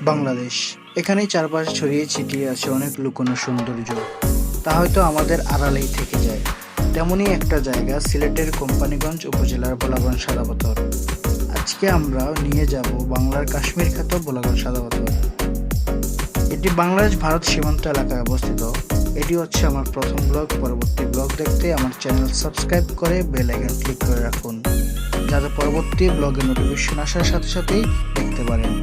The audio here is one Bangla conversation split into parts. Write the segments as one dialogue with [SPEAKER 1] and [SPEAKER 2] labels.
[SPEAKER 1] বাংলাদেশ। এখানেই চারপাশে ছড়িয়ে ছিটিয়ে আছে অনেক লুকোনো সৌন্দর্য। তা হয়তো আমাদের আড়ালেই থেকে যায়। তেমনই একটা জায়গা সিলেটের কোম্পানিগঞ্জ উপজেলার ভোলাগঞ্জ সাদা পাথর। আজকে আমরা নিয়ে যাব বাংলার কাশ্মীর খ্যাত ভোলাগঞ্জ সাদা পাথর। এটি বাংলাদেশ ভারত সীমান্ত এলাকায় অবস্থিত। এটি হচ্ছে আমার প্রথম ব্লগ। পরবর্তী ব্লগ দেখতে আমার চ্যানেল সাবস্ক্রাইব করে বেল আইকন ক্লিক করে রাখুন, যাতে পরবর্তী ব্লগের নোটিফিকেশন আসার সাথে সাথেই দেখতে পারেন।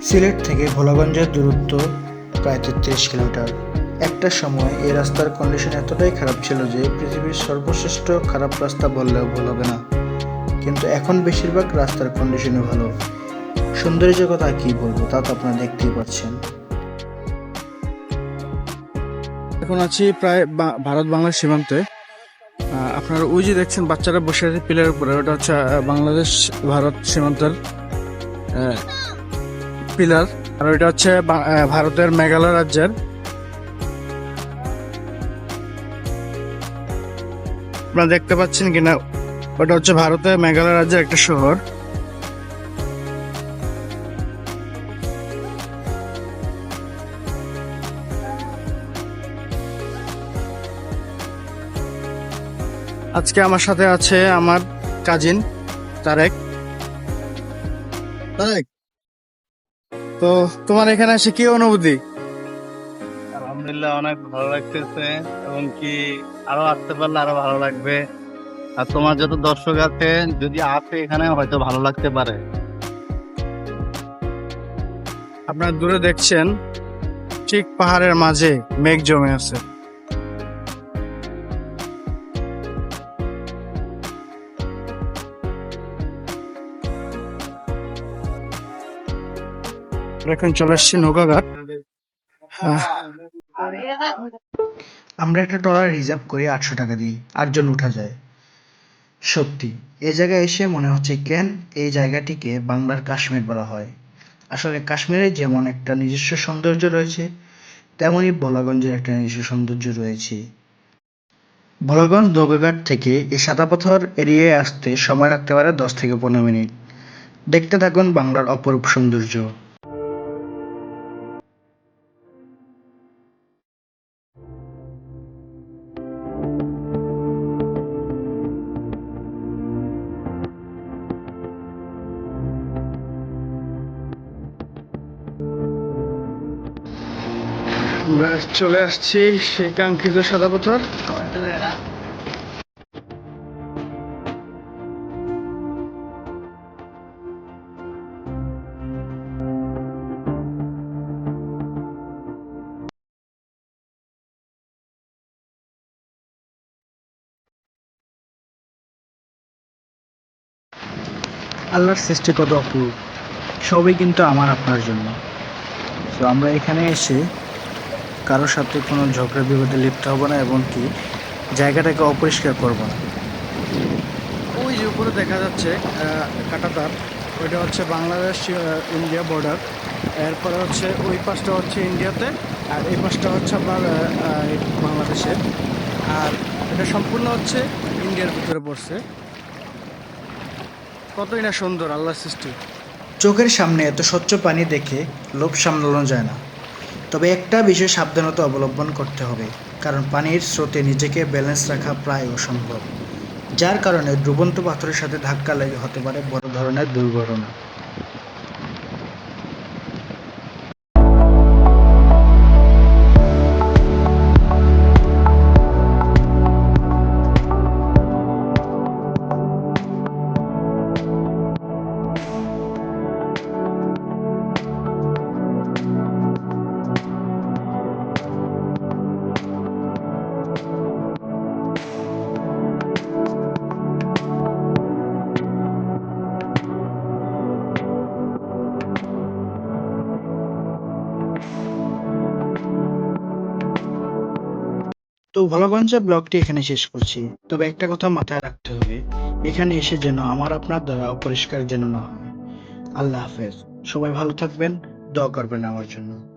[SPEAKER 1] সিলেট থেকে ভোলাগঞ্জের দূরত্ব প্রায় 33 কিলোমিটার। একটা সময় এই রাস্তার কন্ডিশন এতটাই খারাপ ছিল যে পৃথিবীর সর্বশ্রেষ্ঠ খারাপ রাস্তা বললেও ভুল হবে না। কিন্তু এখন বেশিরভাগ রাস্তার কন্ডিশনই ভালো। সৌন্দর্যের কথা কি বলবো, তা তো আপনারা দেখতেই পাচ্ছেন।
[SPEAKER 2] এখন আছি প্রায় ভারত বাংলার সীমান্তে। আপনারা ওই যে দেখছেন বাচ্চারা বসে আছে পিলারের উপরে, ওটা হচ্ছে বাংলাদেশ ভারত সীমান্তের পিলার। আর ওইটা হচ্ছে ভারতের মেঘালয় রাজ্যের। আপনারা দেখতে পাচ্ছেন কিনা, ওটা হচ্ছে ভারতের মেঘালয় রাজ্যের একটা শহর। আজকে আমার সাথে আছে আমার কাজিন তারেক। তারেক, তো তোমার এখানে এসে কি অনুভূতি?
[SPEAKER 3] আলহামদুলিল্লাহ, অনেক ভালো লাগতেছে এবং কি আরো আসতে পারলে আরো ভালো লাগবে। আর তোমার যত দর্শক আছে যদি আসে এখানে হয়তো ভালো লাগতে পারে।
[SPEAKER 2] আপনারা দূরে দেখছেন ঠিক পাহাড়ের মাঝে মেঘ জমে আছে। এখন চলে এসছি নৌকাঘাট।
[SPEAKER 1] আমরা একটা ট্রলার রিজার্ভ করি 800 টাকা দিয়ে, 8 জন উঠা যায়। সত্যি এই জায়গায় এসে মনে হচ্ছে কেন এই জায়গাটিকে বাংলার কাশ্মীর বলা হয়। আসলে কাশ্মীরে যেমন একটা নিজস্ব সৌন্দর্য রয়েছে, তেমনই ভোলাগঞ্জের একটা নিজস্ব সৌন্দর্য রয়েছে। ভোলাগঞ্জ নৌকাঘাট থেকে এই সাদা পাথর এড়িয়ে আসতে সময় লাগতে পারে 10 থেকে 15 মিনিট। দেখতে থাকুন বাংলার অপরূপ সৌন্দর্য।
[SPEAKER 2] আমরা চলে আসছি সেই কাঙ্ক্ষিত সাদা পাথর।
[SPEAKER 1] আল্লাহর সৃষ্টি কত অপূর্ব, সবই কিন্তু আমার আপনার জন্য। তো আমরা এখানে এসে কারোর সাথে কোনো ঝগড়া বিবাদে লিপ্ত হব না, এবং কি জায়গাটাকে অপরিষ্কার করব না।
[SPEAKER 2] ওই যে উপরে দেখা যাচ্ছে কাঁটাতার, ওইটা হচ্ছে বাংলাদেশ ইন্ডিয়া বর্ডার। এরপরে হচ্ছে ওই পাশটা হচ্ছে ইন্ডিয়াতে, আর এই পাশটা হচ্ছে আপনার বাংলাদেশে। আর এটা সম্পূর্ণ হচ্ছে ইন্ডিয়ার ভিতরে পড়ছে। কতই না সুন্দর আল্লাহর সৃষ্টি।
[SPEAKER 1] চোখের সামনে এত স্বচ্ছ পানি দেখে লোভ সামলানো যায় না। তবে একটা বিষয়ে সাবধানতা অবলম্বন করতে হবে, কারণ পানির স্রোতে নিজেকে ব্যালেন্স রাখা প্রায় অসম্ভব, যার কারণে ডুবন্ত পাথরের সাথে ধাক্কা লেগে হতে পারে বড় ধরনের দুর্ঘটনা। তো ভোলাগঞ্জের ব্লগটি এখানে শেষ করছি। তবে একটা কথা মাথায় রাখতে হবে, এখানে এসে যেন আমার আপনার দ্বারা অপরিষ্কার যেন না হয়। আল্লাহ হাফেজ। সবাই ভালো থাকবেন, দোয়া করবেন আমার জন্য।